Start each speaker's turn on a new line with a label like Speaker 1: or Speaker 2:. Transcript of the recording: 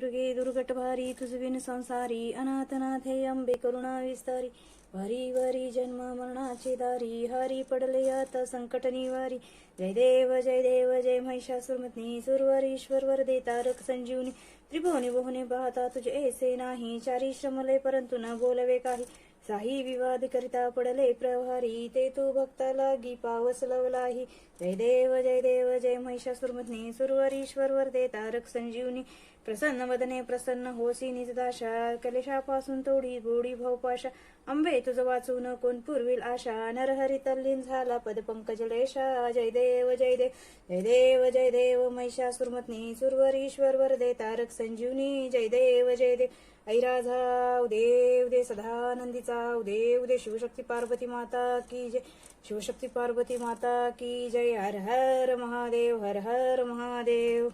Speaker 1: दुर्गे दुर्गट भारी तुझ बिन संसारी अनाथनाथे अंबे करुणा विस्तारी वारी वारी जन्म मरणाची दारी हारी पडले आता संकट निवारी जय देव जय महिषासुरमर्दिनी सुरवरीश्वर वरदे तारक संजीवनी त्रिभुवनी बहुने पाहता तुझे ऐसे नाही चारी श्रमले परंतु न बोलवे काही साही विवाद करिता पडले प्रभारी ते तू भक्ता लागी पावस लवलाही जय देव जय महिषासुरमर्दिनी सुरवरीश्वर वरदे तारक संजीवनी प्रसन्न वदने प्रसन्न होसी निजदाशा कलेशापासून तोडी गोडी भावपाशा अंबे तुझ वाचून कोण पुरविल आशा नरहरी तल्लीन झाला पदपंकज लेशा जय देव जय देव महिषासुरमर्दिनी सुरवरीश्वर वरदे तारक संजीवनी जय देव ऐराजा उदेव दे सदानंदीचा उदेव दे शिवशक्ती पार्वती माता की जय शिवशक्ती पार्वती माता की जय हर हर महादेव हर हर महादेव।